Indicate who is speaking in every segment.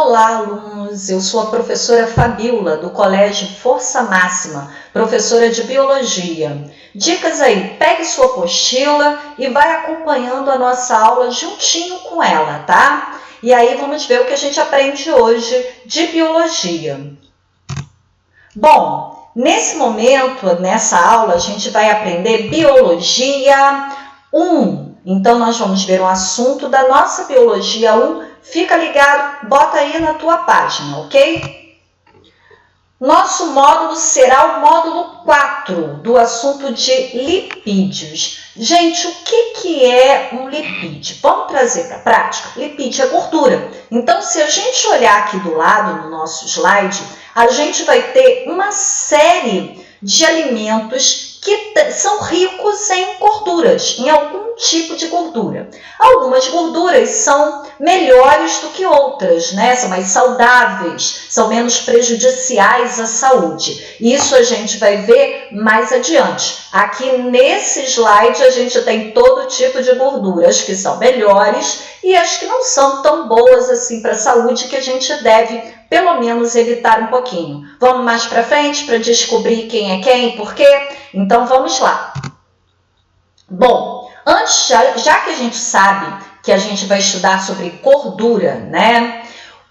Speaker 1: Olá, alunos! Eu sou a professora Fabiola, do Colégio Força Máxima, professora de Biologia. Dicas aí, pegue sua apostila e vai acompanhando a nossa aula juntinho com ela, tá? E aí vamos ver o que a gente aprende hoje de Biologia. Bom, nesse momento, nessa aula, a gente vai aprender Biologia 1. Então, nós vamos ver um assunto da nossa Biologia 1. Fica ligado, bota aí na tua página, ok? Nosso módulo será o módulo 4 do assunto de lipídios. Gente, o que é um lipídio? Vamos trazer para a prática? Lipídio é gordura. Então, se a gente olhar aqui do lado no nosso slide, a gente vai ter uma série de alimentos que são ricos em gorduras, em algum tipo de gordura. Algumas gorduras são melhores do que outras, né? São mais saudáveis, são menos prejudiciais à saúde. Isso a gente vai ver mais adiante. Aqui nesse slide a gente tem todo tipo de gorduras que são melhores e as que não são tão boas assim para a saúde, que a gente deve pelo menos evitar um pouquinho. Vamos mais para frente para descobrir quem é quem e por quê? Então vamos lá. Bom, antes, já que a gente sabe que a gente vai estudar sobre gordura, né?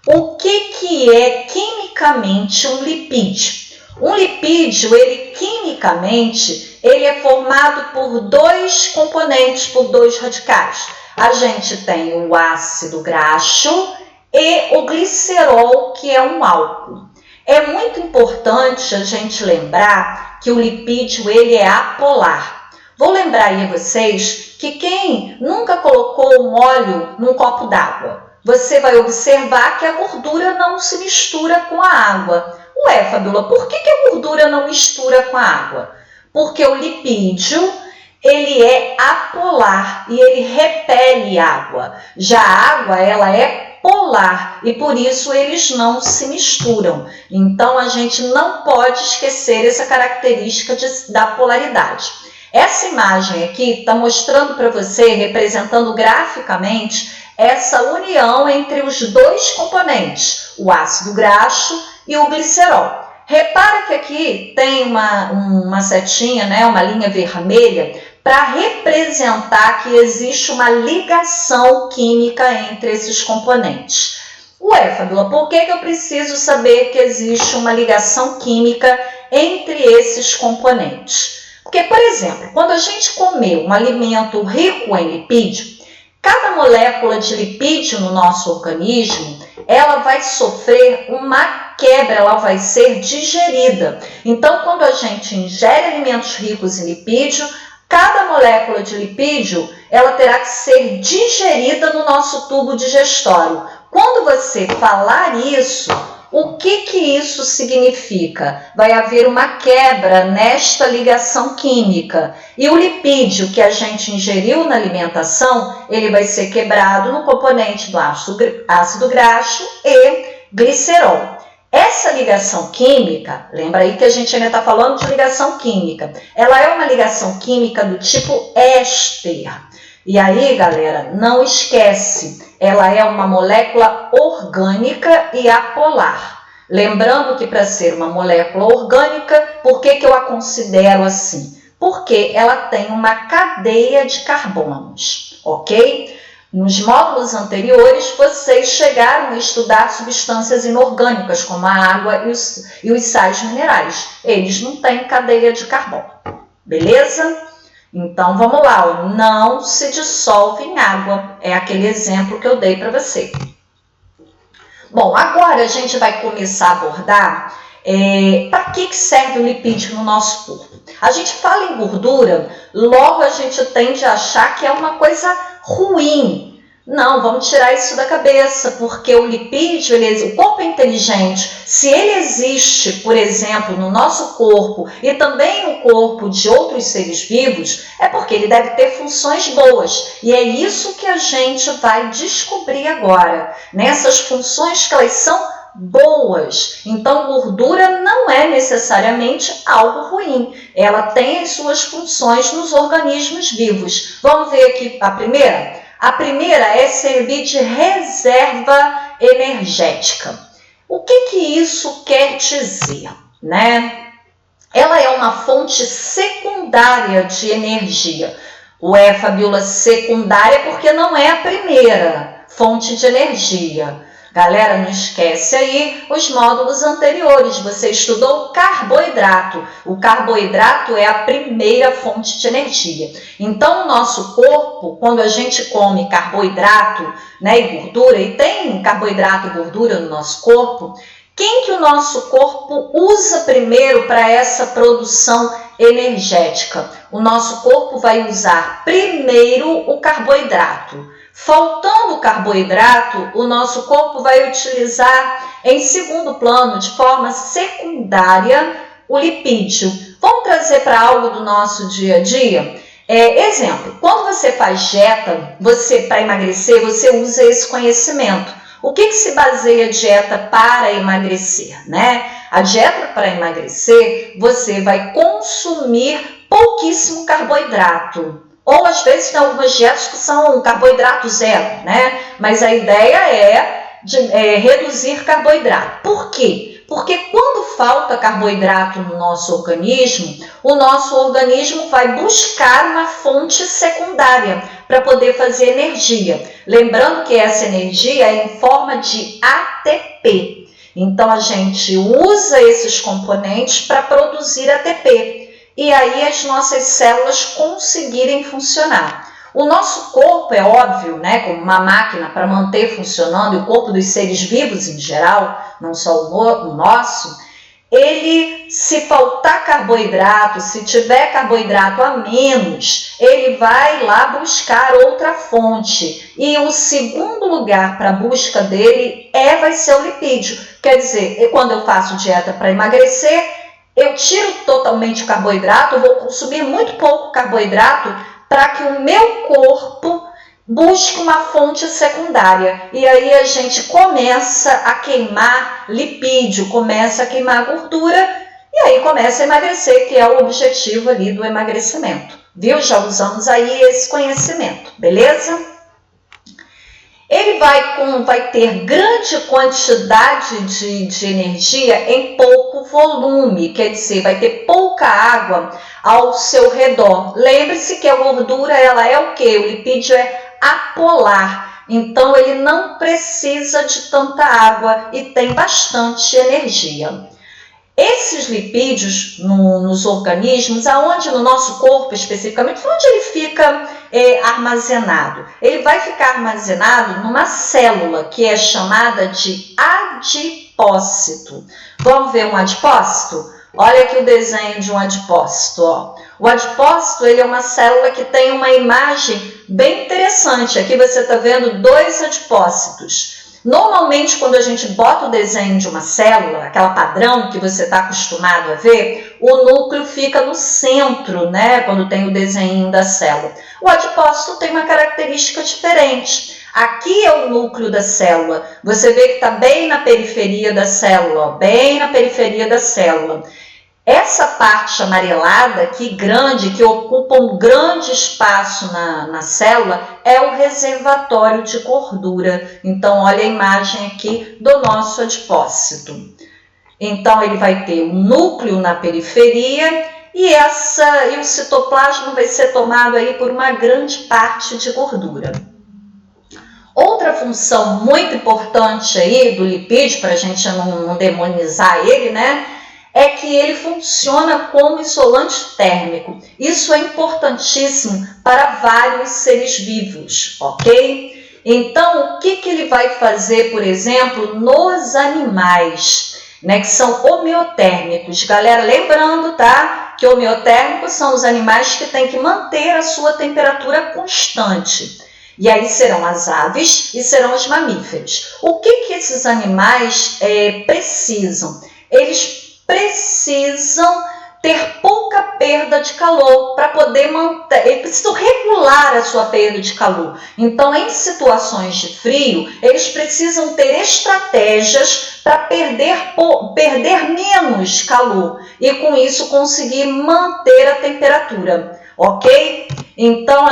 Speaker 1: O que é quimicamente um lipídio? Um lipídio, quimicamente, ele é formado por dois componentes, por dois radicais. A gente tem o ácido graxo e o glicerol, que é um álcool. É muito importante a gente lembrar que o lipídio ele é apolar. Vou lembrar aí a vocês que quem nunca colocou um óleo num copo d'água, você vai observar que a gordura não se mistura com a água. Ué, Fabiola, por que a gordura não mistura com a água? Porque o lipídio ele é apolar e ele repele água. Já a água ela é polar e por isso eles não se misturam. Então a gente não pode esquecer essa característica da polaridade. Essa imagem aqui está mostrando para você, representando graficamente, essa união entre os dois componentes, o ácido graxo e o glicerol. Repara que aqui tem uma setinha, né, uma linha vermelha, para representar que existe uma ligação química entre esses componentes. Ué, Fabiola, por que eu preciso saber que existe uma ligação química entre esses componentes? Porque, por exemplo, quando a gente comer um alimento rico em lipídio, cada molécula de lipídio no nosso organismo, ela vai sofrer uma quebra, ela vai ser digerida. Então, quando a gente ingere alimentos ricos em lipídio, cada molécula de lipídio, ela terá que ser digerida no nosso tubo digestório. Quando você falar isso, o que isso significa? Vai haver uma quebra nesta ligação química. E o lipídio que a gente ingeriu na alimentação, ele vai ser quebrado no componente do ácido graxo e glicerol. Essa ligação química, lembra aí que a gente ainda está falando de ligação química, ela é uma ligação química do tipo éster. E aí, galera, não esquece, ela é uma molécula orgânica e apolar. Lembrando que para ser uma molécula orgânica, por que eu a considero assim? Porque ela tem uma cadeia de carbonos, ok? Nos módulos anteriores, vocês chegaram a estudar substâncias inorgânicas, como a água e os sais minerais. Eles não têm cadeia de carbono, beleza? Então, vamos lá, não se dissolve em água. É aquele exemplo que eu dei para você. Bom, agora a gente vai começar a abordar para que serve o lipídio no nosso corpo. A gente fala em gordura, logo a gente tende a achar que é uma coisa ruim. Não, vamos tirar isso da cabeça, porque o lipídio, o corpo é inteligente. Se ele existe, por exemplo, no nosso corpo e também no corpo de outros seres vivos, é porque ele deve ter funções boas. E é isso que a gente vai descobrir agora, nessas funções que elas são boas. Então, gordura não é necessariamente algo ruim. Ela tem as suas funções nos organismos vivos. Vamos ver aqui a primeira? A primeira é servir de reserva energética. O que isso quer dizer, né? Ela é uma fonte secundária de energia. Fabiola, secundária porque não é a primeira fonte de energia. Galera, não esquece aí os módulos anteriores. Você estudou carboidrato. O carboidrato é a primeira fonte de energia. Então, o nosso corpo, quando a gente come carboidrato, né, e gordura, e tem carboidrato e gordura no nosso corpo, quem que o nosso corpo usa primeiro para essa produção energética? O nosso corpo vai usar primeiro o carboidrato. Faltando o carboidrato, o nosso corpo vai utilizar em segundo plano, de forma secundária, o lipídio. Vamos trazer para algo do nosso dia a dia? Exemplo, quando você faz dieta, para emagrecer, você usa esse conhecimento. O que se baseia a dieta para emagrecer, né? A dieta para emagrecer, você vai consumir pouquíssimo carboidrato. Ou às vezes tem algumas dietas que são carboidrato zero, né? Mas a ideia é reduzir carboidrato. Por quê? Porque quando falta carboidrato no nosso organismo, o nosso organismo vai buscar uma fonte secundária para poder fazer energia. Lembrando que essa energia é em forma de ATP. Então a gente usa esses componentes para produzir ATP. E aí as nossas células conseguirem funcionar. O nosso corpo, é óbvio, né, como uma máquina para manter funcionando, e o corpo dos seres vivos em geral, não só o nosso, ele, se faltar carboidrato, se tiver carboidrato a menos, ele vai lá buscar outra fonte. E o segundo lugar para a busca dele vai ser o lipídio. Quer dizer, quando eu faço dieta para emagrecer, eu tiro totalmente o carboidrato, eu vou consumir muito pouco carboidrato para que o meu corpo busque uma fonte secundária. E aí a gente começa a queimar lipídio, começa a queimar gordura e aí começa a emagrecer, que é o objetivo ali do emagrecimento. Viu? Já usamos aí esse conhecimento, beleza? Ele vai ter grande quantidade de energia em pouco volume, quer dizer, vai ter pouca água ao seu redor. Lembre-se que a gordura, ela é o quê? O lipídio é apolar, então ele não precisa de tanta água e tem bastante energia. Esses lipídios nos organismos, aonde no nosso corpo especificamente, onde ele fica armazenado? Ele vai ficar armazenado numa célula que é chamada de adipócito. Vamos ver um adipócito? Olha aqui o desenho de um adipócito. Ó. O adipócito, ele é uma célula que tem uma imagem bem interessante. Aqui você está vendo 2 adipócitos. Normalmente, quando a gente bota o desenho de uma célula, aquela padrão que você está acostumado a ver, o núcleo fica no centro, né? Quando tem o desenho da célula. O adipócito tem uma característica diferente. Aqui é o núcleo da célula. Você vê que está bem na periferia da célula, ó, bem na periferia da célula. Essa parte amarelada aqui, grande, que ocupa um grande espaço na célula, é o reservatório de gordura. Então, olha a imagem aqui do nosso adipócito. Então, ele vai ter o núcleo na periferia e o citoplasma vai ser tomado aí por uma grande parte de gordura. Outra função muito importante aí do lipídio, para a gente não demonizar ele, né? É que ele funciona como isolante térmico. Isso é importantíssimo para vários seres vivos, ok? Então, o que ele vai fazer, por exemplo, nos animais, né, que são homeotérmicos? Galera, lembrando, tá, que homeotérmicos são os animais que têm que manter a sua temperatura constante. E aí serão as aves e serão os mamíferos. O que esses animais precisam? Eles precisam ter pouca perda de calor para poder manter, eles precisam regular a sua perda de calor. Então, em situações de frio, eles precisam ter estratégias para perder menos calor e com isso conseguir manter a temperatura, ok? Então,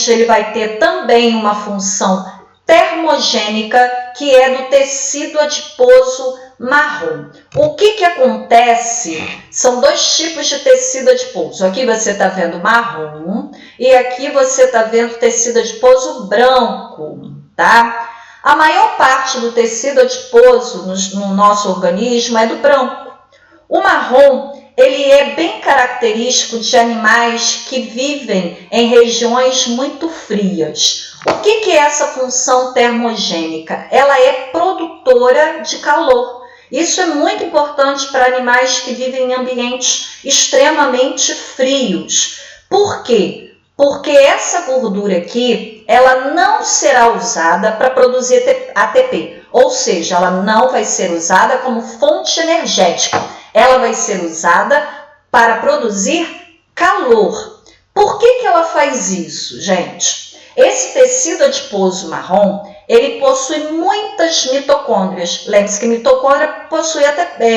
Speaker 1: ele vai ter também uma função termogênica, que é do tecido adiposo marrom. O que acontece? São dois tipos de tecido adiposo. Aqui você está vendo marrom e aqui você está vendo tecido adiposo branco, tá? A maior parte do tecido adiposo no nosso organismo é do branco. O marrom, ele é bem característico de animais que vivem em regiões muito frias. O que é essa função termogênica? Ela é produtora de calor. Isso é muito importante para animais que vivem em ambientes extremamente frios. Por quê? Porque essa gordura aqui, ela não será usada para produzir ATP, ou seja, ela não vai ser usada como fonte energética, ela vai ser usada para produzir calor. Por que ela faz isso, gente? Esse tecido adiposo marrom, ele possui muitas mitocôndrias. Lembre-se que mitocôndria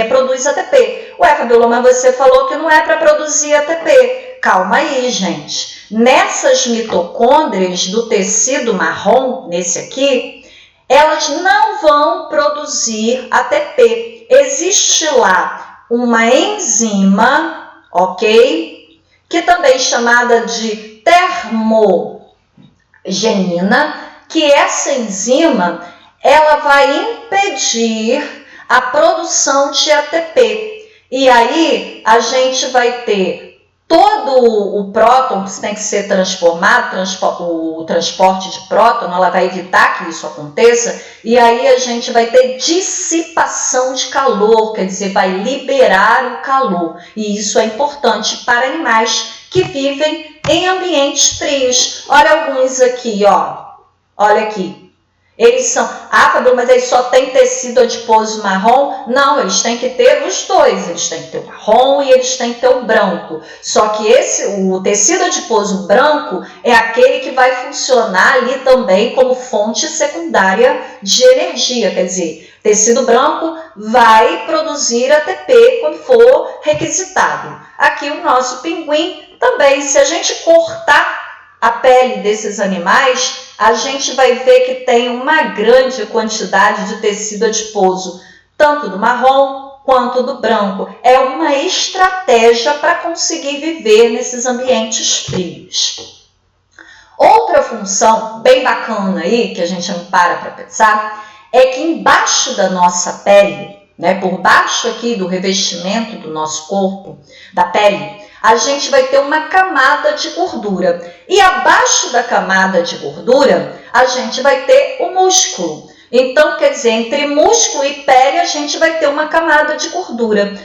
Speaker 1: produz ATP. Ué, Fabiola, mas você falou que não é para produzir ATP. Calma aí, gente. Nessas mitocôndrias do tecido marrom, nesse aqui, elas não vão produzir ATP. Existe lá uma enzima, ok? Que também é chamada de termogenina, que essa enzima, ela vai impedir a produção de ATP. E aí, a gente vai ter todo o próton que tem que ser transformado, o transporte de próton, ela vai evitar que isso aconteça, e aí a gente vai ter dissipação de calor, quer dizer, vai liberar o calor. E isso é importante para animais que vivem em ambientes frios. Olha alguns aqui, ó. Olha aqui. Eles são, Fabiola, mas eles só tem tecido adiposo marrom? Não, eles têm que ter os dois, eles têm que ter o marrom e eles têm que ter o branco. Só que o tecido adiposo branco é aquele que vai funcionar ali também como fonte secundária de energia, quer dizer, tecido branco vai produzir ATP quando for requisitado. Aqui o nosso pinguim também, se a gente cortar a pele desses animais, a gente vai ver que tem uma grande quantidade de tecido adiposo, tanto do marrom quanto do branco. É uma estratégia para conseguir viver nesses ambientes frios. Outra função bem bacana aí, que a gente não para pensar, é que embaixo da nossa pele, né, por baixo aqui do revestimento do nosso corpo, da pele, a gente vai ter uma camada de gordura. E abaixo da camada de gordura, a gente vai ter o músculo. Então, quer dizer, entre músculo e pele, a gente vai ter uma camada de gordura.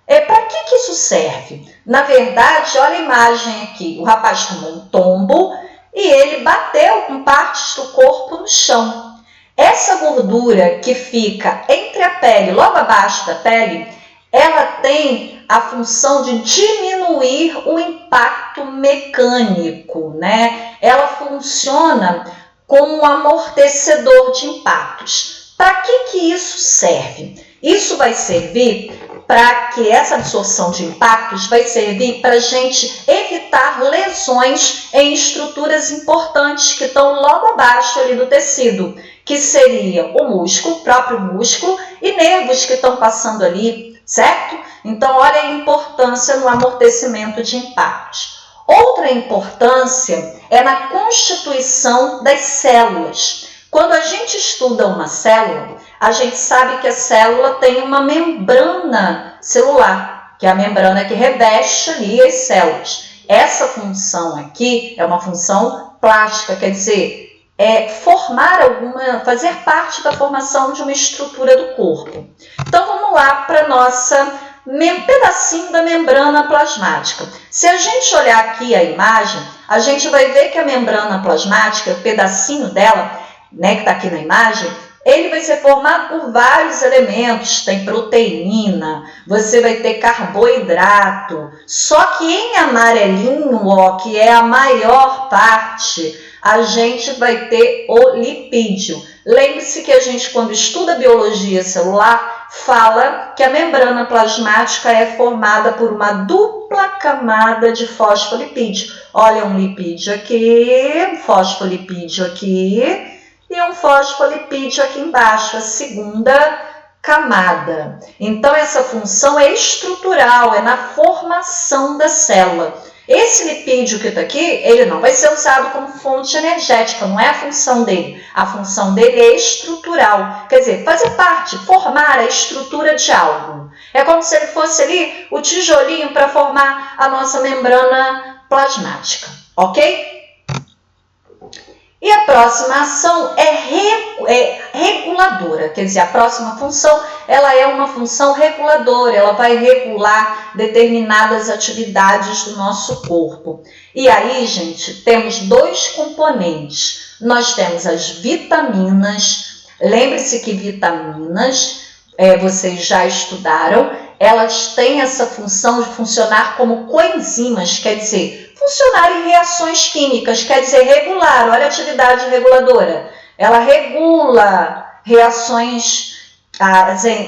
Speaker 1: Para que isso serve? Na verdade, olha a imagem aqui. O rapaz tomou um tombo e ele bateu com partes do corpo no chão. Essa gordura que fica entre a pele, logo abaixo da pele, ela tem a função de diminuir o impacto mecânico, né? Ela funciona como um amortecedor de impactos. Para que isso serve? Isso vai servir para que essa absorção de impactos vai servir para a gente evitar lesões em estruturas importantes que estão logo abaixo ali do tecido, que seria o músculo, o próprio músculo e nervos que estão passando ali, certo? Então, olha a importância no amortecimento de impactos. Outra importância é na constituição das células. Quando a gente estuda uma célula, a gente sabe que a célula tem uma membrana celular, que é a membrana que reveste ali as células. Essa função aqui é uma função plástica, quer dizer, fazer parte da formação de uma estrutura do corpo. Então, vamos lá para nossa pedacinho da membrana plasmática. Se a gente olhar aqui a imagem, a gente vai ver que a membrana plasmática, o pedacinho dela, né, que está aqui na imagem, ele vai ser formado por vários elementos, tem proteína, você vai ter carboidrato, só que em amarelinho, ó, que é a maior parte, a gente vai ter o lipídio. Lembre-se que a gente, quando estuda biologia celular, fala que a membrana plasmática é formada por uma dupla camada de fosfolipídio. Olha, um lipídio aqui, um fosfolipídio aqui e um fosfolipídio aqui embaixo, a segunda camada. Então, essa função é estrutural, é na formação da célula. Esse lipídio que está aqui, ele não vai ser usado como fonte energética, não é a função dele. A função dele é estrutural, quer dizer, fazer parte, formar a estrutura de algo. É como se ele fosse ali o tijolinho para formar a nossa membrana plasmática, ok? E a próxima ação é reguladora, quer dizer, a próxima função ela é uma função reguladora, ela vai regular determinadas atividades do nosso corpo. E aí, gente, temos dois componentes. Nós temos as vitaminas, lembre-se que vitaminas, vocês já estudaram, elas têm essa função de funcionar como coenzimas, quer dizer, funcionar em reações químicas, quer dizer, regular. Olha a atividade reguladora. Ela regula reações,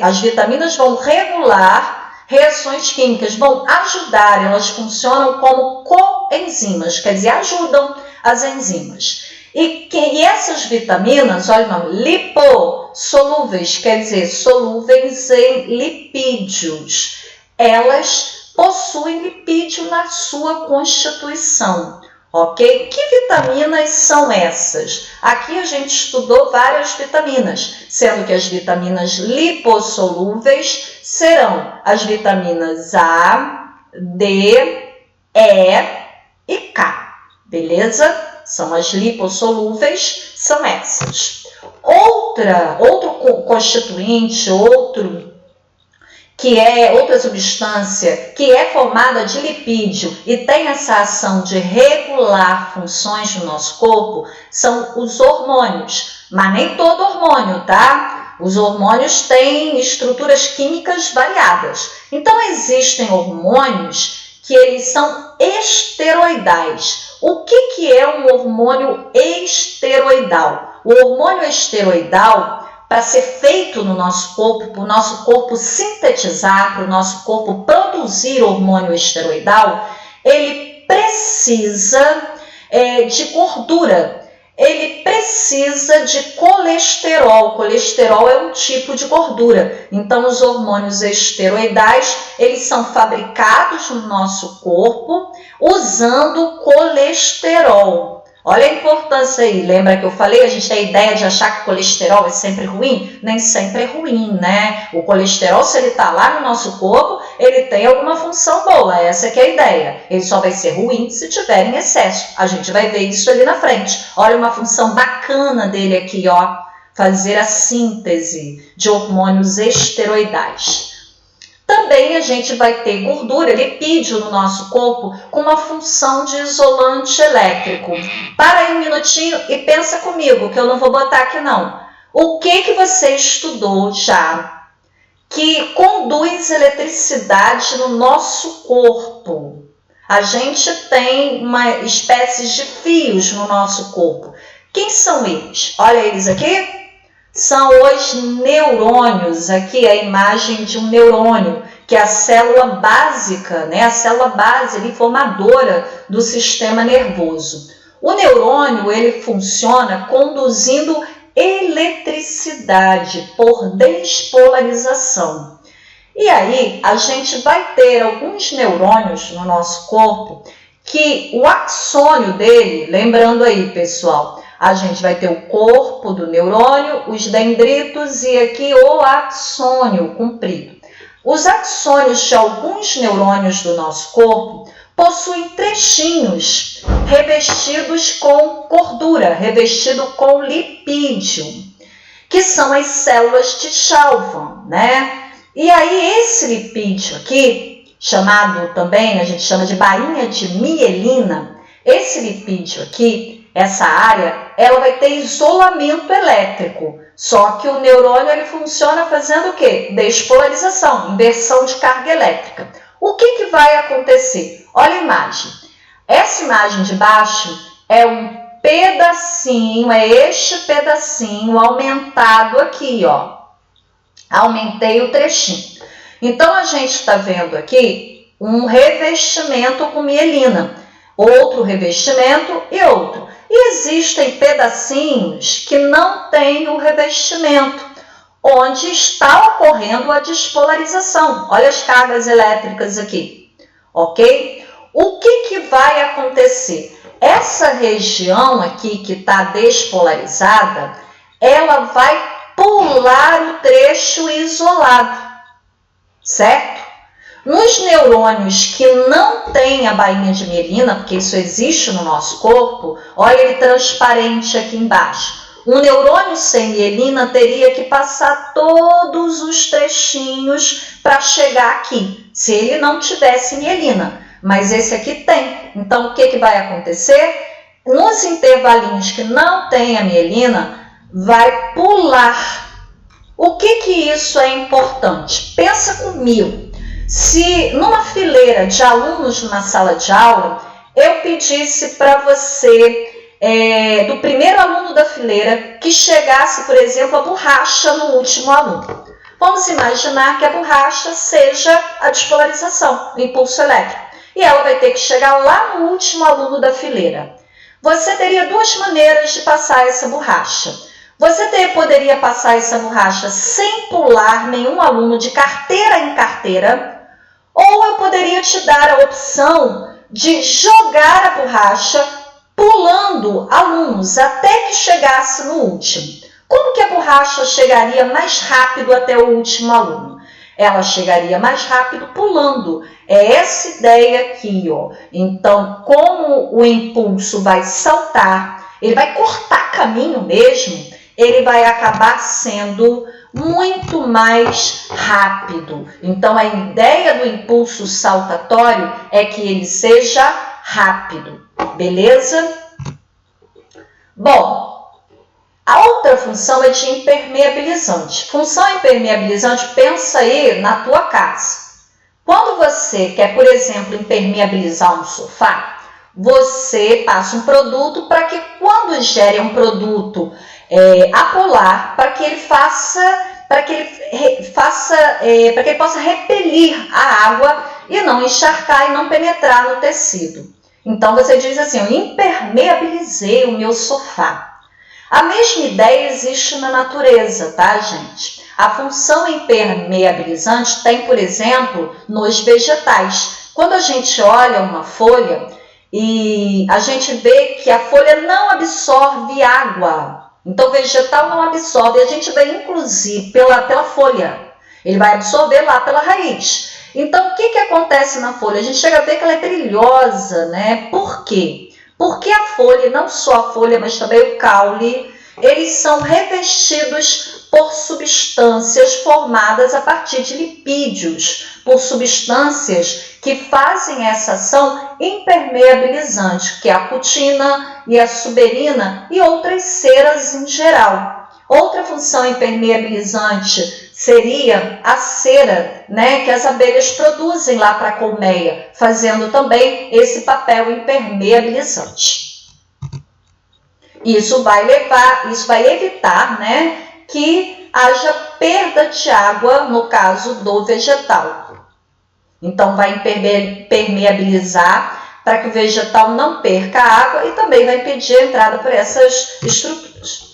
Speaker 1: as vitaminas vão regular reações químicas, vão ajudar, elas funcionam como coenzimas, quer dizer, ajudam as enzimas. E essas vitaminas, olha o nome, lipossolúveis, quer dizer, solúveis em lipídios, elas possuem lipídio na sua constituição, ok? Que vitaminas são essas? Aqui a gente estudou várias vitaminas, sendo que as vitaminas lipossolúveis serão as vitaminas A, D, E e K, beleza? São as lipossolúveis, são essas. Outro constituinte, outra substância que é formada de lipídio e tem essa ação de regular funções do nosso corpo, são os hormônios. Mas nem todo hormônio, tá? Os hormônios têm estruturas químicas variadas. Então, existem hormônios que eles são esteroidais. O que é um hormônio esteroidal? O hormônio esteroidal, para ser feito no nosso corpo, para o nosso corpo sintetizar, para o nosso corpo produzir hormônio esteroidal, ele precisa de gordura, ele precisa de colesterol. Colesterol é um tipo de gordura. Então, os hormônios esteroidais, eles são fabricados no nosso corpo usando colesterol. Olha a importância aí, lembra que eu falei, a gente tem a ideia de achar que o colesterol é sempre ruim? Nem sempre é ruim, né? O colesterol, se ele está lá no nosso corpo, ele tem alguma função boa, essa que é a ideia. Ele só vai ser ruim se tiver em excesso. A gente vai ver isso ali na frente. Olha uma função bacana dele aqui, ó, fazer a síntese de hormônios esteroidais. Também a gente vai ter gordura, lipídio no nosso corpo com uma função de isolante elétrico. Para aí um minutinho e pensa comigo, que eu não vou botar aqui não. O que você estudou já que conduz eletricidade no nosso corpo? A gente tem uma espécie de fios no nosso corpo. Quem são eles? Olha eles aqui. São os neurônios, aqui a imagem de um neurônio, que é a célula básica, né? A célula base ali, formadora do sistema nervoso. O neurônio, ele funciona conduzindo eletricidade por despolarização. E aí, a gente vai ter alguns neurônios no nosso corpo que o axônio dele, lembrando aí, pessoal, a gente vai ter o corpo do neurônio, os dendritos e aqui o axônio comprido. Os axônios de alguns neurônios do nosso corpo possuem trechinhos revestidos com gordura, revestido com lipídio, que são as células de Schwann, né? E aí esse lipídio aqui, chamado também, a gente chama de bainha de mielina, esse lipídio aqui, essa área, ela vai ter isolamento elétrico. Só que o neurônio ele funciona fazendo o quê? Despolarização, inversão de carga elétrica. O que vai acontecer? Olha a imagem. Essa imagem de baixo é um pedacinho, é este pedacinho aumentado aqui, ó. Aumentei o trechinho. Então, a gente está vendo aqui um revestimento com mielina. Outro revestimento e outro. E existem pedacinhos que não têm o revestimento, onde está ocorrendo a despolarização. Olha as cargas elétricas aqui, ok? O que vai acontecer? Essa região aqui que está despolarizada, ela vai pular o trecho isolado, certo? Nos neurônios que não têm a bainha de mielina, porque isso existe no nosso corpo, olha ele transparente aqui embaixo. Um neurônio sem mielina teria que passar todos os trechinhos para chegar aqui, se ele não tivesse mielina. Mas esse aqui tem. Então, o que vai acontecer? Nos intervalinhos que não tem a mielina, vai pular. O que isso é importante? Pensa comigo. Se numa fileira de alunos numa sala de aula, eu pedisse para você, do primeiro aluno da fileira, que chegasse, por exemplo, a borracha no último aluno. Vamos imaginar que a borracha seja a despolarização, o impulso elétrico. E ela vai ter que chegar lá no último aluno da fileira. Você teria duas maneiras de passar essa borracha. Você poderia passar essa borracha sem pular nenhum aluno de carteira em carteira, ou eu poderia te dar a opção de jogar a borracha pulando alunos até que chegasse no último. Como que a borracha chegaria mais rápido até o último aluno? Ela chegaria mais rápido pulando. É essa ideia aqui, ó. Então, como o impulso vai saltar, ele vai cortar caminho mesmo, ele vai acabar sendo muito mais rápido. Então, a ideia do impulso saltatório é que ele seja rápido, beleza? Bom, a outra função é de impermeabilizante. Função impermeabilizante, pensa aí na tua casa. Quando você quer, por exemplo, impermeabilizar um sofá, você passa um produto para que quando gere um produto apolar, para que ele possa repelir a água e não encharcar e não penetrar no tecido. Então você diz assim, eu impermeabilizei o meu sofá. A mesma ideia existe na natureza, tá, gente? A função impermeabilizante tem, por exemplo, nos vegetais. Quando a gente olha uma folha e a gente vê que a folha não absorve água, então o vegetal não absorve, a gente vê inclusive pela folha, ele vai absorver lá pela raiz. Então o que acontece na folha? A gente chega a ver que ela é brilhosa, né? Por quê? Porque a folha, não só a folha, mas também o caule, eles são revestidos por substâncias formadas a partir de lipídios, por substâncias que fazem essa ação impermeabilizante, que é a cutina e a suberina e outras ceras em geral. Outra função impermeabilizante seria a cera, né, que as abelhas produzem lá para a colmeia, fazendo também esse papel impermeabilizante. Isso vai evitar, né, que haja perda de água no caso do vegetal. Então, vai impermeabilizar para que o vegetal não perca água e também vai impedir a entrada por essas estruturas.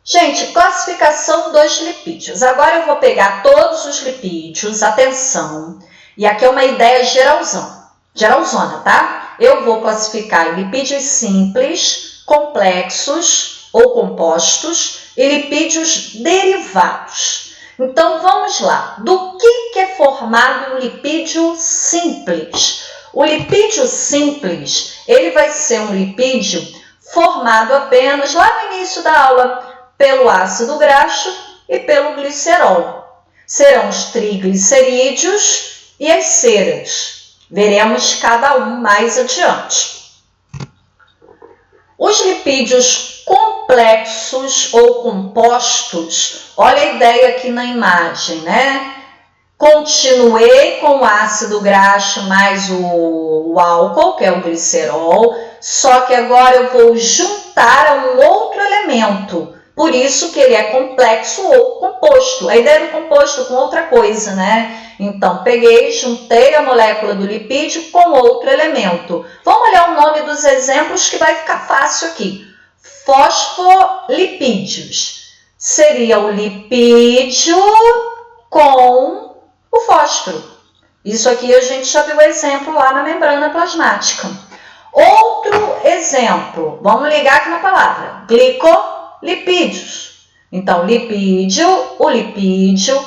Speaker 1: Gente, classificação dos lipídios. Agora eu vou pegar todos os lipídios, atenção, e aqui é uma ideia geralzona, tá? Eu vou classificar em lipídios simples, complexos ou compostos e lipídios derivados. Então, vamos lá. Do que é formado um lipídio simples? O lipídio simples, ele vai ser um lipídio formado apenas lá no início da aula pelo ácido graxo e pelo glicerol. Serão os triglicerídeos e as ceras. Veremos cada um mais adiante. Os lipídios complexos ou compostos, olha a ideia aqui na imagem, né? Continuei com o ácido graxo mais o álcool, que é o glicerol, só que agora eu vou juntar a um outro elemento, Por isso que ele é complexo ou composto. A ideia do composto com outra coisa, né? Então, peguei, juntei a molécula do lipídio com outro elemento. Vamos olhar o nome dos exemplos que vai ficar fácil aqui. Fosfolipídios. Seria o lipídio com o fósforo. Isso aqui a gente já viu o exemplo lá na membrana plasmática. Outro exemplo, vamos ligar aqui na palavra, glicolipídios. Então, lipídio, o lipídio,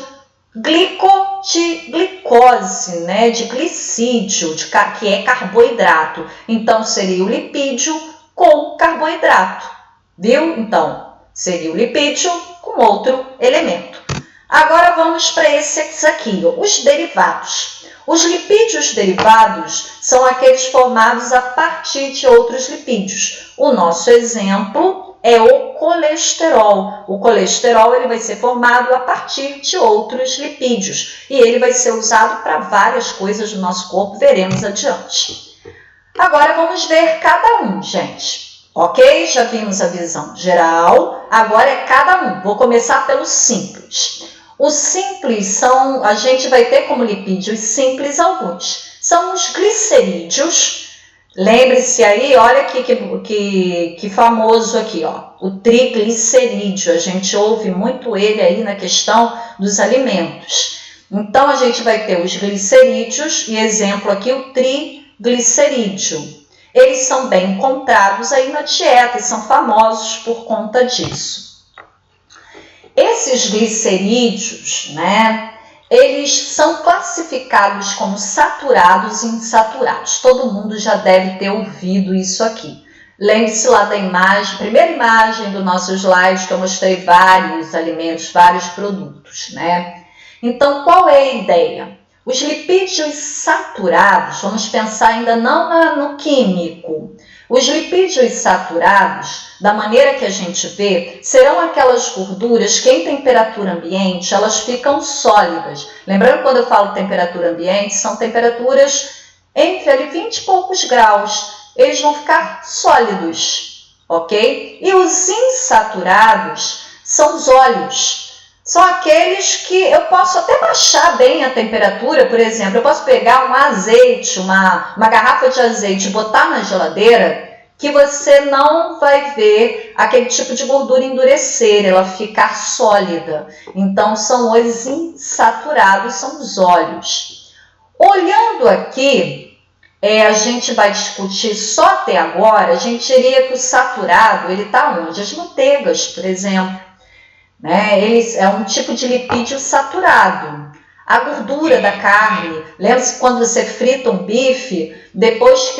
Speaker 1: glico de glicose, né, de glicídio, que é carboidrato. Então, seria o lipídio com carboidrato, viu? Então, seria o lipídio com outro elemento. Agora vamos para esses aqui, os derivados. Os lipídios derivados são aqueles formados a partir de outros lipídios. O nosso exemplo é o colesterol. O colesterol ele vai ser formado a partir de outros lipídios e ele vai ser usado para várias coisas do nosso corpo, veremos adiante. Agora vamos ver cada um, gente. Ok? Já vimos a visão geral, agora é cada um. Vou começar pelo simples. Os simples são, a gente vai ter como lipídios simples alguns. São os glicerídeos. Lembre-se aí, olha aqui que famoso aqui, ó, o triglicerídeo. A gente ouve muito ele aí na questão dos alimentos. Então, a gente vai ter os glicerídeos e exemplo aqui o triglicerídeo. Eles são bem encontrados aí na dieta e são famosos por conta disso. Esses glicerídeos, né, eles são classificados como saturados e insaturados. Todo mundo já deve ter ouvido isso aqui. Lembre-se lá da imagem, primeira imagem do nosso slide, que eu mostrei vários alimentos, vários produtos, né? Então, qual é a ideia? Os lipídios saturados, vamos pensar ainda não no químico. Os lipídios saturados, da maneira que a gente vê, serão aquelas gorduras que em temperatura ambiente elas ficam sólidas. Lembrando que quando eu falo temperatura ambiente, são temperaturas entre ali 20 e poucos graus. Eles vão ficar sólidos, ok? E os insaturados são os óleos. São aqueles que eu posso até baixar bem a temperatura, por exemplo, eu posso pegar um azeite, uma garrafa de azeite e botar na geladeira, que você não vai ver aquele tipo de gordura endurecer, ela ficar sólida. Então, são os insaturados, são os óleos. Olhando aqui, a gente vai discutir só até agora, a gente diria que o saturado, ele está onde? As manteigas, por exemplo. Né? É um tipo de lipídio saturado. A gordura da carne, lembra-se quando você frita um bife, depois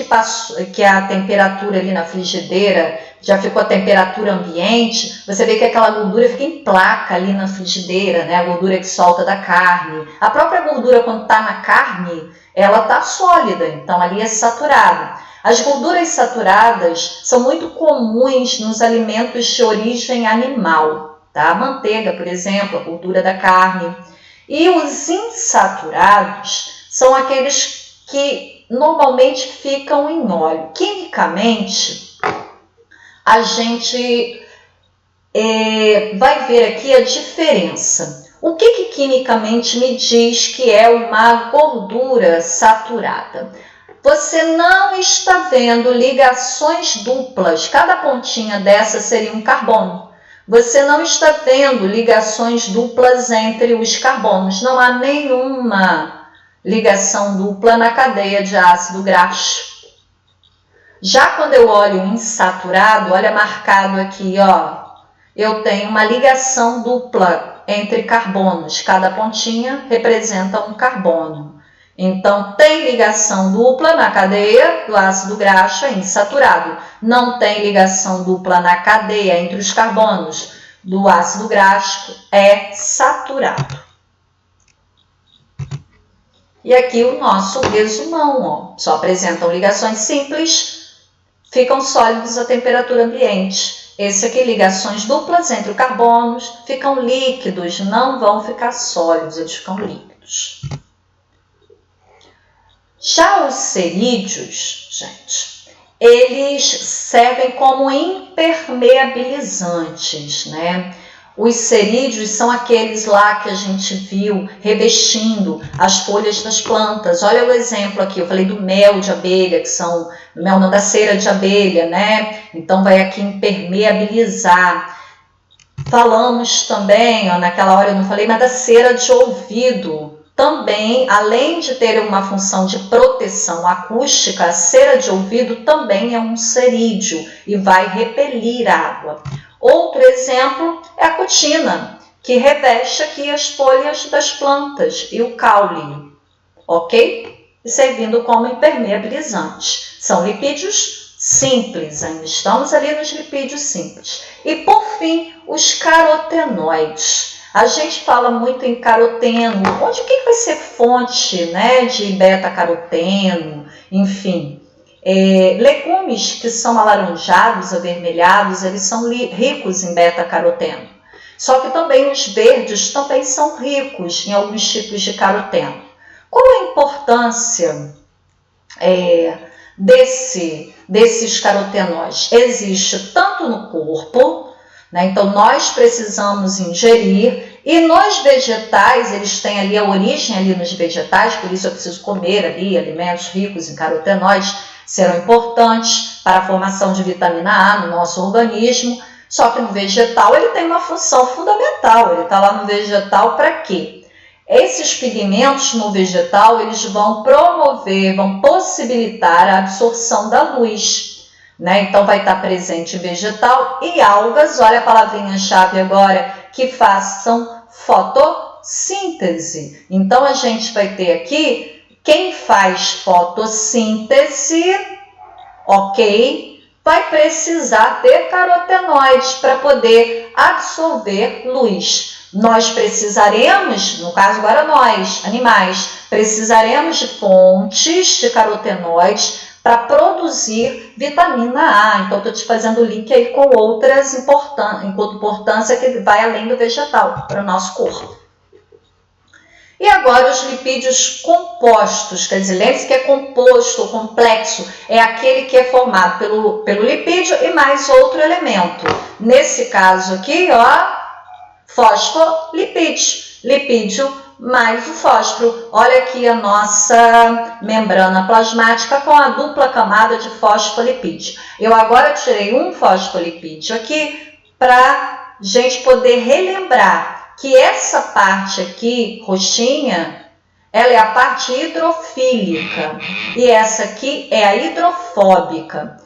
Speaker 1: que a temperatura ali na frigideira já ficou a temperatura ambiente, você vê que aquela gordura fica em placa ali na frigideira, né? A gordura que solta da carne. A própria gordura, quando está na carne, ela está sólida, então ali é saturado. As gorduras saturadas são muito comuns nos alimentos de origem animal. Tá? A manteiga, por exemplo, a gordura da carne. E os insaturados são aqueles que normalmente ficam em óleo. Quimicamente, a gente vai ver aqui a diferença. O que quimicamente me diz que é uma gordura saturada? Você não está vendo ligações duplas. Cada pontinha dessa seria um carbono. Você não está vendo ligações duplas entre os carbonos. Não há nenhuma ligação dupla na cadeia de ácido graxo. Já quando eu olho o insaturado, olha marcado aqui, ó, eu tenho uma ligação dupla entre carbonos. Cada pontinha representa um carbono. Então, tem ligação dupla na cadeia do ácido graxo, é insaturado. Não tem ligação dupla na cadeia entre os carbonos do ácido graxo, é saturado. E aqui o nosso resumão, ó, só apresentam ligações simples, ficam sólidos a temperatura ambiente. Esse aqui, ligações duplas entre os carbonos, ficam líquidos, não vão ficar sólidos, eles ficam líquidos. Já os cerídeos, gente, eles servem como impermeabilizantes, né? Os cerídeos são aqueles lá que a gente viu revestindo as folhas das plantas. Olha o exemplo aqui, eu falei do mel de abelha, que são, mel não, da cera de abelha, né? Então vai aqui impermeabilizar. Falamos também, ó, naquela hora eu não falei, mas da cera de ouvido. Também, além de ter uma função de proteção acústica, a cera de ouvido também é um cerídeo e vai repelir água. Outro exemplo é a cutina, que reveste aqui as folhas das plantas e o caule, ok? E servindo como impermeabilizante. São lipídios simples, ainda estamos ali nos lipídios simples. E por fim, os carotenoides. A gente fala muito em caroteno, onde o que vai ser fonte, né, de beta-caroteno, enfim. Legumes que são alaranjados, avermelhados, eles são ricos em beta-caroteno. Só que também os verdes também são ricos em alguns tipos de caroteno. Qual a importância desses carotenoides? Existe tanto no corpo, né? Então nós precisamos ingerir, e nos vegetais, eles têm ali a origem ali nos vegetais, por isso eu preciso comer ali alimentos ricos em carotenoides, serão importantes para a formação de vitamina A no nosso organismo, só que no vegetal ele tem uma função fundamental, ele está lá no vegetal para quê? Esses pigmentos no vegetal, eles vão promover, vão possibilitar a absorção da luz, né? Então vai estar presente em vegetal e algas, olha a palavrinha-chave agora, que façam fotossíntese. Então a gente vai ter aqui quem faz fotossíntese, ok, vai precisar ter carotenoides para poder absorver luz. Nós precisaremos, no caso agora nós, animais, precisaremos de fontes de carotenoides para produzir vitamina A. Então, estou te fazendo o link aí com outras importância que vai além do vegetal para o nosso corpo. E agora os lipídios compostos, quer dizer, lembre-se que é composto ou complexo, é aquele que é formado pelo lipídio e mais outro elemento. Nesse caso aqui, ó, fosfolipídio, lipídio mais o fósforo. Olha aqui a nossa membrana plasmática com a dupla camada de fosfolipídio. Eu agora tirei um fosfolipídio aqui para a gente poder relembrar que essa parte aqui, roxinha, ela é a parte hidrofílica e essa aqui é a hidrofóbica.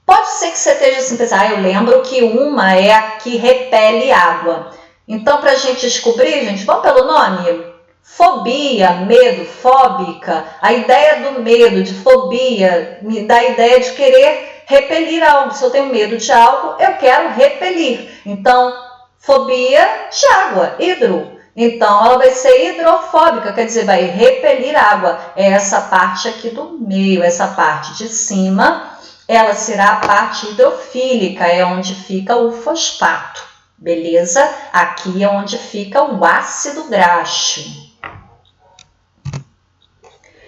Speaker 1: Pode ser que você esteja assim pensando, eu lembro que uma é a que repele água. Então, para a gente descobrir, gente, vamos pelo nome? Fobia, medo, fóbica. A ideia do medo, de fobia, me dá a ideia de querer repelir algo. Se eu tenho medo de algo, eu quero repelir. Então, fobia de água, hidro. Então, ela vai ser hidrofóbica, quer dizer, vai repelir água. É essa parte aqui do meio, essa parte de cima, ela será a parte hidrofílica, é onde fica o fosfato, beleza? Aqui é onde fica o ácido graxo.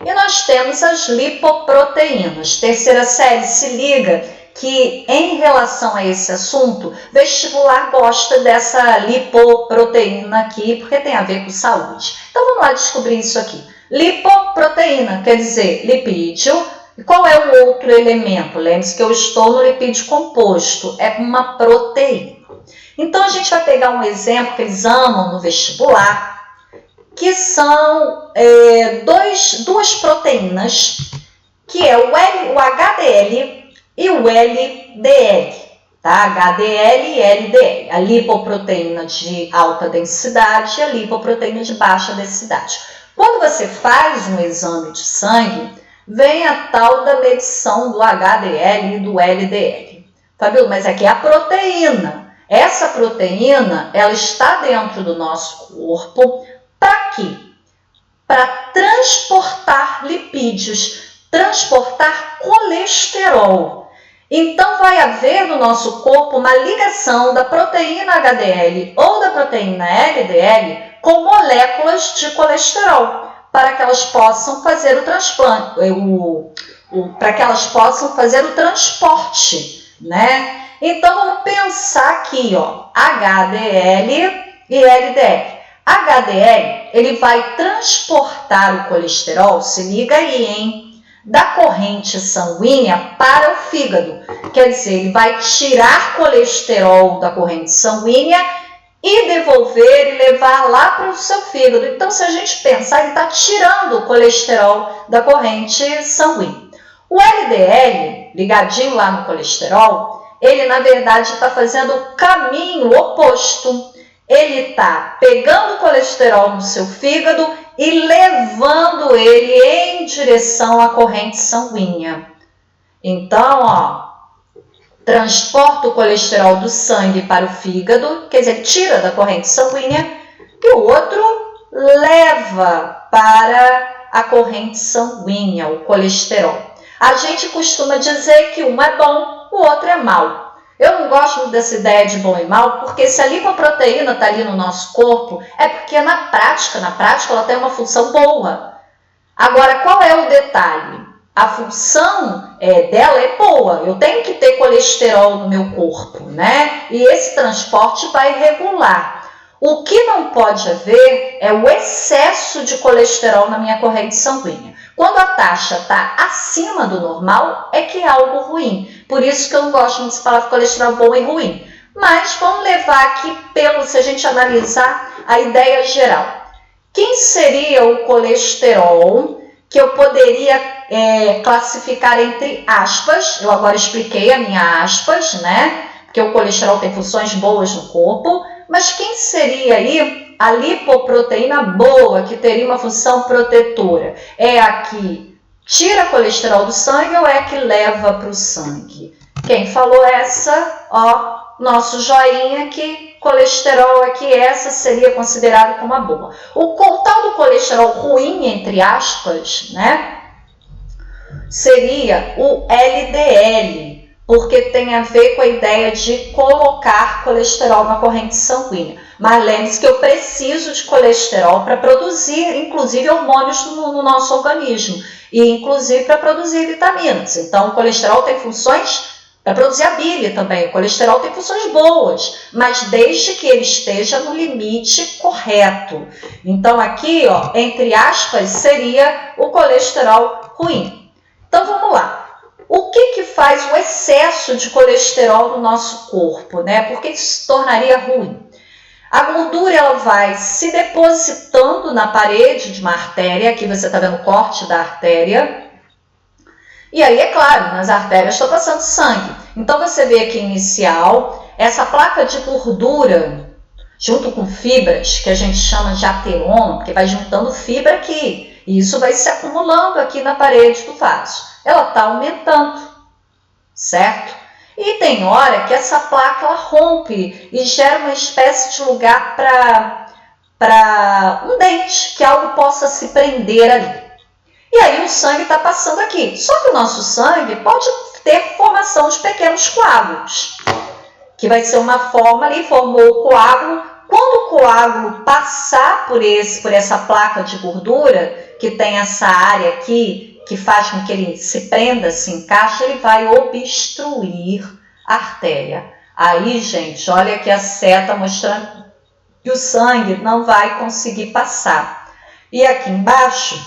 Speaker 1: E nós temos as lipoproteínas. Terceira série, se liga que em relação a esse assunto, vestibular gosta dessa lipoproteína aqui, porque tem a ver com saúde. Então vamos lá descobrir isso aqui. Lipoproteína quer dizer lipídio. E qual é o outro elemento? Lembre-se que eu estou no lipídio composto, é uma proteína. Então a gente vai pegar um exemplo que eles amam no vestibular, que são duas proteínas, que é o HDL e o LDL, tá? HDL e LDL, a lipoproteína de alta densidade e a lipoproteína de baixa densidade. Quando você faz um exame de sangue, vem a tal da medição do HDL e do LDL. Fabíola, mas aqui é a proteína. Essa proteína, ela está dentro do nosso corpo para quê? Para transportar lipídios, transportar colesterol. Então, vai haver no nosso corpo uma ligação da proteína HDL ou da proteína LDL com moléculas de colesterol, para que elas possam fazer o transplante, para que elas possam fazer o transporte né? Então, vamos pensar aqui, ó, HDL e LDL. HDL, ele vai transportar o colesterol, se liga aí, hein? Da corrente sanguínea para o fígado. Quer dizer, ele vai tirar colesterol da corrente sanguínea e devolver e levar lá para o seu fígado. Então, se a gente pensar, ele está tirando o colesterol da corrente sanguínea. O LDL, ligadinho lá no colesterol, ele, na verdade, está fazendo o caminho oposto. Ele está pegando o colesterol no seu fígado e levando ele em direção à corrente sanguínea. Então, ó, transporta o colesterol do sangue para o fígado, quer dizer, tira da corrente sanguínea, e o outro leva para a corrente sanguínea, o colesterol. A gente costuma dizer que um é bom, o outro é mau. Eu não gosto dessa ideia de bom e mal, porque se a lipoproteína está ali no nosso corpo, é porque na prática ela tem uma função boa. Agora, qual é o detalhe? A função dela é boa, eu tenho que ter colesterol no meu corpo, né? E esse transporte vai regular. O que não pode haver é o excesso de colesterol na minha corrente sanguínea. Quando a taxa está acima do normal, é que é algo ruim. Por isso que eu não gosto muito de falar de colesterol bom e ruim. Mas vamos levar aqui, se a gente analisar a ideia geral. Quem seria o colesterol que eu poderia classificar entre aspas? Eu agora expliquei a minha aspas, né? Porque o colesterol tem funções boas no corpo. Mas quem seria aí a lipoproteína boa, que teria uma função protetora? É a que tira colesterol do sangue ou é a que leva para o sangue? Quem falou essa, ó, nosso joinha, que colesterol aqui, essa seria considerada como a boa. O tal do colesterol ruim, entre aspas, né, seria o LDL. Porque tem a ver com a ideia de colocar colesterol na corrente sanguínea. Mas lembre-se que eu preciso de colesterol para produzir, inclusive, hormônios no nosso organismo. E, inclusive, para produzir vitaminas. Então, o colesterol tem funções para produzir a bile também. O colesterol tem funções boas, mas desde que ele esteja no limite correto. Então, aqui, ó, entre aspas, seria o colesterol ruim. Então, vamos lá. O que faz o excesso de colesterol no nosso corpo, né? Por que isso se tornaria ruim? A gordura ela vai se depositando na parede de uma artéria, aqui você está vendo o corte da artéria, e aí, é claro, nas artérias está passando sangue. Então, você vê aqui inicial, essa placa de gordura, junto com fibras, que a gente chama de ateroma, porque vai juntando fibra aqui, e isso vai se acumulando aqui na parede do vaso. Ela está aumentando, certo? E tem hora que essa placa ela rompe e gera uma espécie de lugar para um dente, que algo possa se prender ali. E aí o sangue está passando aqui. Só que o nosso sangue pode ter formação de pequenos coágulos, que vai ser uma forma ali, formou o coágulo. Quando o coágulo passar por essa placa de gordura, que tem essa área aqui, que faz com que ele se prenda, se encaixe, ele vai obstruir a artéria. Aí, gente, olha aqui a seta mostrando que o sangue não vai conseguir passar. E aqui embaixo,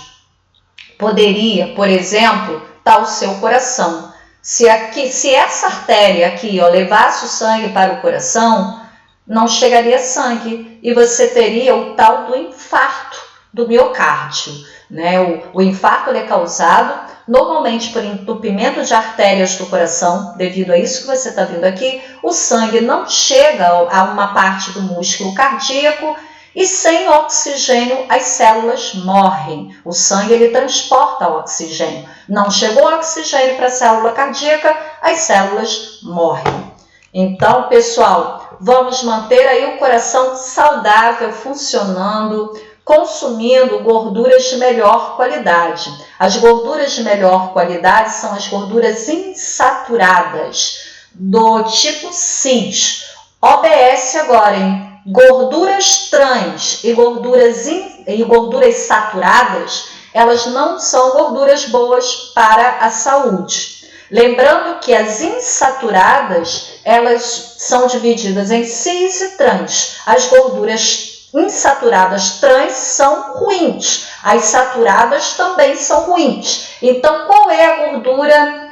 Speaker 1: poderia, por exemplo, estar o seu coração. Se essa artéria aqui, ó, levasse o sangue para o coração, não chegaria sangue e você teria o tal do infarto do miocárdio, né? O infarto ele é causado normalmente por entupimento de artérias do coração. Devido a isso que você está vendo aqui, o sangue não chega a uma parte do músculo cardíaco e sem oxigênio as células morrem. O sangue ele transporta o oxigênio. Não chegou oxigênio para a célula cardíaca, as células morrem. Então, pessoal, vamos manter aí o coração saudável, funcionando, consumindo gorduras de melhor qualidade. As gorduras de melhor qualidade são as gorduras insaturadas, do tipo cis. OBS agora, hein? Gorduras trans e gorduras saturadas, elas não são gorduras boas para a saúde. Lembrando que as insaturadas, elas são divididas em cis e trans. As gorduras insaturadas trans são ruins, as saturadas também são ruins. Então, qual é a gordura,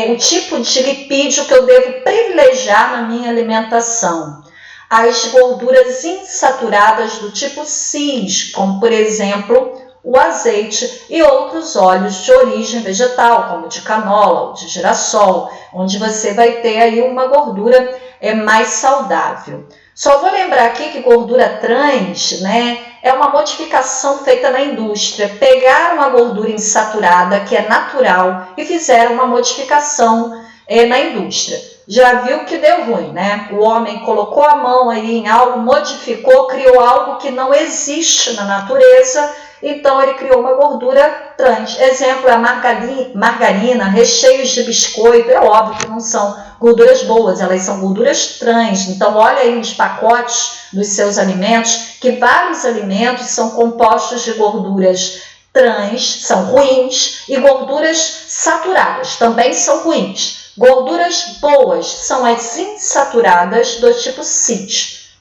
Speaker 1: o tipo de lipídio que eu devo privilegiar na minha alimentação? As gorduras insaturadas do tipo cis, como por exemplo o azeite e outros óleos de origem vegetal, como de canola ou de girassol, onde você vai ter aí uma gordura mais saudável. Só vou lembrar aqui que gordura trans, né, é uma modificação feita na indústria. Pegaram a gordura insaturada, que é natural, e fizeram uma modificação na indústria. Já viu que deu ruim, né? O homem colocou a mão aí em algo, modificou, criou algo que não existe na natureza. Então, ele criou uma gordura trans. Exemplo, a margarina, recheios de biscoito. É óbvio que não são gorduras boas, elas são gorduras trans. Então, olha aí nos pacotes dos seus alimentos, que vários alimentos são compostos de gorduras trans, são ruins, e gorduras saturadas, também são ruins. Gorduras boas são as insaturadas do tipo cis.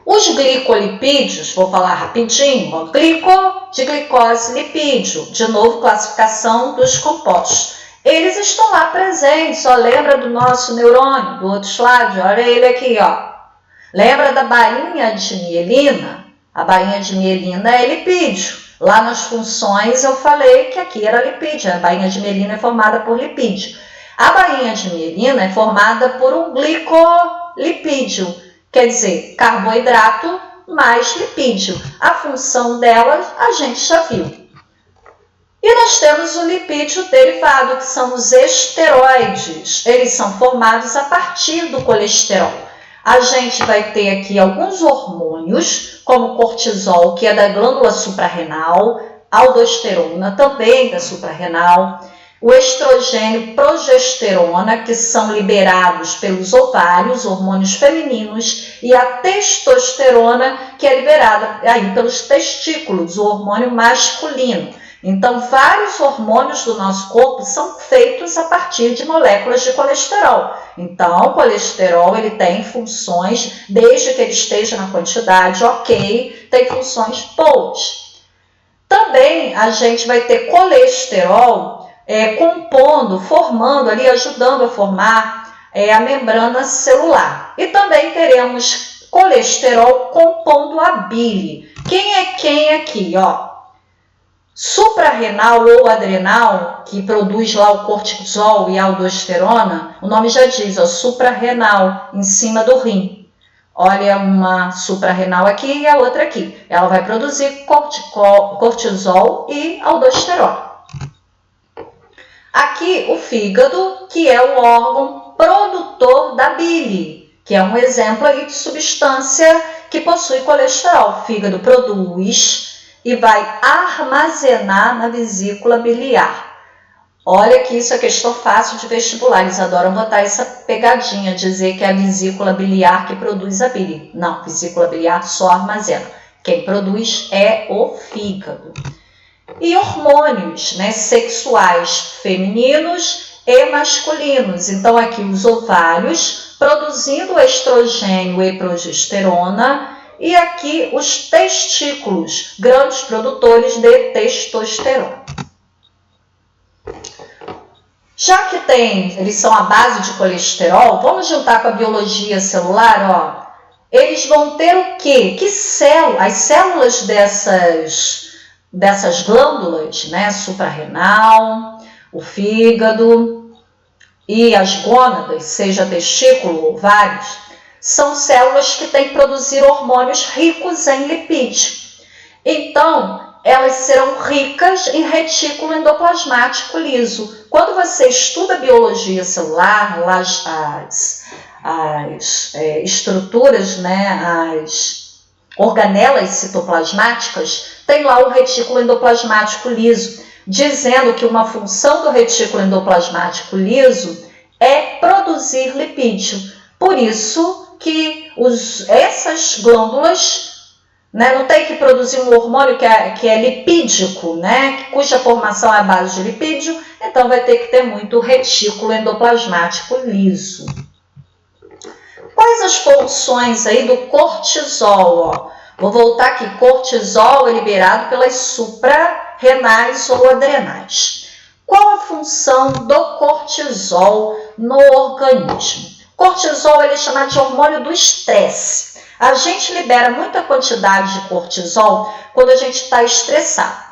Speaker 1: Os glicolipídios, vou falar rapidinho, glico de glicose, lipídio, de novo classificação dos compostos. Eles estão lá presentes, ó, lembra do nosso neurônio, do outro slide, olha ele aqui, ó. Lembra da bainha de mielina? A bainha de mielina é lipídio. Lá nas funções eu falei que aqui era lipídio, a bainha de mielina é formada por lipídio. A bainha de mielina é formada por um glicolipídio, quer dizer, carboidrato mais lipídio. A função dela a gente já viu. E nós temos o lipídio derivado, que são os esteroides. Eles são formados a partir do colesterol. A gente vai ter aqui alguns hormônios, como o cortisol, que é da glândula suprarrenal, aldosterona, também da suprarrenal, o estrogênio, progesterona, que são liberados pelos ovários, hormônios femininos, e a testosterona, que é liberada aí pelos testículos, o hormônio masculino. Então, vários hormônios do nosso corpo são feitos a partir de moléculas de colesterol. Então, o colesterol ele tem funções, desde que ele esteja na quantidade ok, tem funções boas. Também a gente vai ter colesterol compondo, formando ali, ajudando a formar a membrana celular. E também teremos colesterol compondo a bile. Quem é quem aqui, ó? Suprarrenal ou adrenal, que produz lá o cortisol e a aldosterona, o nome já diz, ó, suprarrenal, em cima do rim. Olha uma suprarrenal aqui e a outra aqui. Ela vai produzir cortisol e aldosterona. Aqui o fígado, que é o órgão produtor da bile, que é um exemplo aí de substância que possui colesterol. O fígado produz e vai armazenar na vesícula biliar. Olha que isso é questão fácil de vestibular, eles adoram botar essa pegadinha, dizer que é a vesícula biliar que produz a bile. Não, vesícula biliar só armazena. Quem produz é o fígado. E hormônios, né, sexuais femininos e masculinos. Então aqui os ovários produzindo estrogênio e progesterona, e aqui os testículos, grandes produtores de testosterona. Já que eles são a base de colesterol, vamos juntar com a biologia celular, ó. Eles vão ter o quê? As células dessas glândulas, né, suprarrenal, o fígado e as gônadas, seja testículo ou ovários, são células que têm que produzir hormônios ricos em lipídio. Então, elas serão ricas em retículo endoplasmático liso. Quando você estuda biologia celular, as estruturas, né, as organelas citoplasmáticas, tem lá o retículo endoplasmático liso, dizendo que uma função do retículo endoplasmático liso é produzir lipídio. Por isso que essas glândulas, né? Não tem que produzir um hormônio que é lipídico, né? Cuja formação é a base de lipídio, então vai ter que ter muito retículo endoplasmático liso. Quais as funções aí do cortisol? Ó? Vou voltar aqui. Cortisol é liberado pelas suprarrenais ou adrenais. Qual a função do cortisol no organismo? Cortisol ele é chamado de hormônio do estresse. A gente libera muita quantidade de cortisol quando a gente está estressado.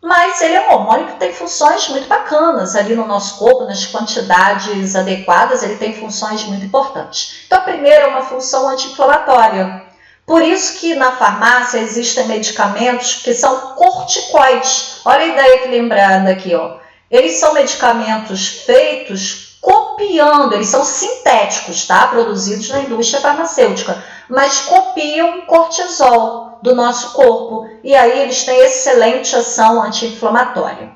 Speaker 1: Mas ele é um hormônio que tem funções muito bacanas ali no nosso corpo, nas quantidades adequadas, ele tem funções muito importantes. Então, a primeira é uma função anti-inflamatória. Por isso que na farmácia existem medicamentos que são corticoides. Olha a ideia que lembrando aqui, ó. Eles são medicamentos feitos copiando, eles são sintéticos, tá? Produzidos na indústria farmacêutica, mas copiam o cortisol do nosso corpo, e aí eles têm excelente ação anti-inflamatória.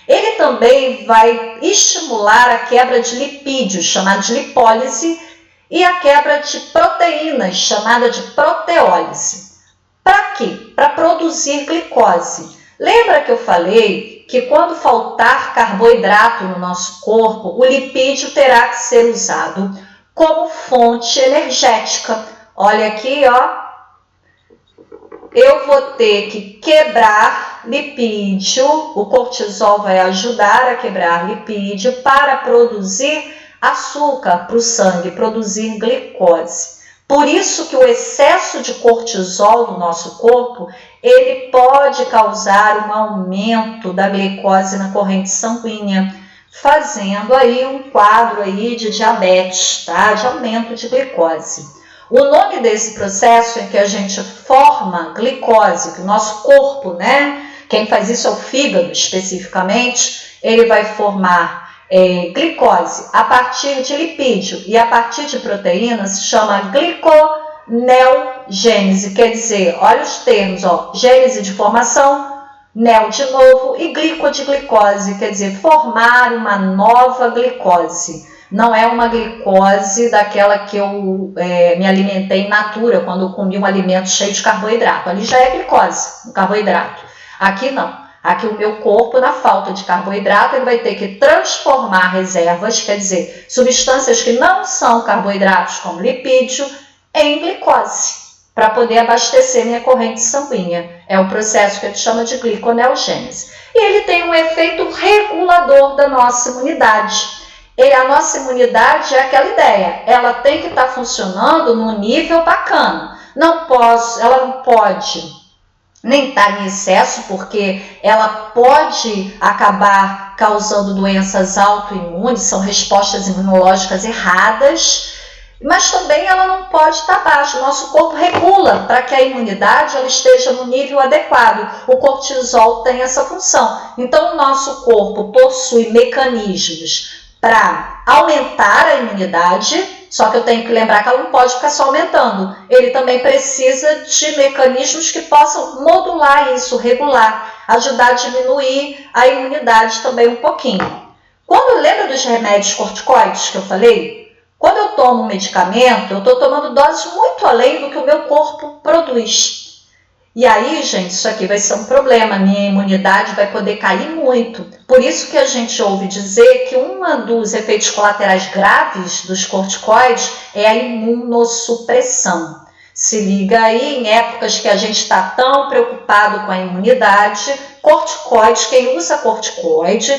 Speaker 1: Ele também vai estimular a quebra de lipídios, chamada de lipólise, e a quebra de proteínas, chamada de proteólise. Para quê? Para produzir glicose. Lembra que eu falei que quando faltar carboidrato no nosso corpo, o lipídio terá que ser usado como fonte energética. Olha aqui, ó. Eu vou ter que quebrar lipídio, o cortisol vai ajudar a quebrar lipídio para produzir açúcar para o sangue, produzir glicose. Por isso que o excesso de cortisol no nosso corpo, ele pode causar um aumento da glicose na corrente sanguínea, fazendo aí um quadro aí de diabetes, tá? De aumento de glicose. O nome desse processo em que a gente forma glicose, que o nosso corpo, né? Quem faz isso é o fígado especificamente, ele vai formar glicose a partir de lipídio e a partir de proteína, se chama gliconeogênese, quer dizer, olha os termos, ó, gênese de formação, neo de novo e glico de glicose, quer dizer, formar uma nova glicose. Não é uma glicose daquela que eu me alimentei in natura, quando eu comi um alimento cheio de carboidrato. Ali já é glicose, um carboidrato. Aqui não. Aqui o meu corpo, na falta de carboidrato, ele vai ter que transformar reservas, quer dizer, substâncias que não são carboidratos, como lipídio, em glicose, para poder abastecer minha corrente sanguínea. É um processo que a gente chama de gliconeogênese. E ele tem um efeito regulador da nossa imunidade. A nossa imunidade é aquela ideia, ela tem que estar funcionando num nível bacana. Ela não pode nem estar em excesso, porque ela pode acabar causando doenças autoimunes, são respostas imunológicas erradas, mas também ela não pode estar baixa. O nosso corpo regula para que a imunidade ela esteja no nível adequado. O cortisol tem essa função. Então, o nosso corpo possui mecanismos para aumentar a imunidade, só que eu tenho que lembrar que ela não pode ficar só aumentando. Ele também precisa de mecanismos que possam modular isso, regular, ajudar a diminuir a imunidade também um pouquinho. Quando lembra dos remédios corticoides que eu falei? Quando eu tomo um medicamento, eu estou tomando doses muito além do que o meu corpo produz. E aí, gente, isso aqui vai ser um problema, minha imunidade vai poder cair muito. Por isso que a gente ouve dizer que um dos efeitos colaterais graves dos corticoides é a imunossupressão. Se liga aí, em épocas que a gente está tão preocupado com a imunidade, corticoides, quem usa corticoide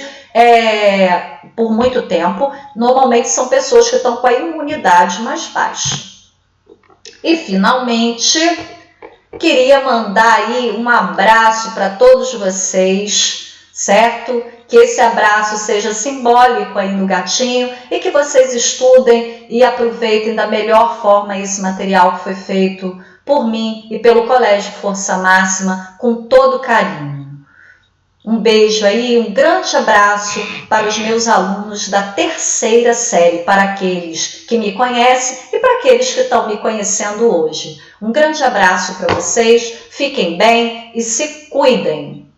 Speaker 1: por muito tempo, normalmente são pessoas que estão com a imunidade mais baixa. E, finalmente, queria mandar aí um abraço para todos vocês, certo? Que esse abraço seja simbólico aí no gatinho e que vocês estudem e aproveitem da melhor forma esse material que foi feito por mim e pelo Colégio Força Máxima com todo carinho. Um beijo aí, um grande abraço para os meus alunos da 3ª série, para aqueles que me conhecem e para aqueles que estão me conhecendo hoje. Um grande abraço para vocês, fiquem bem e se cuidem!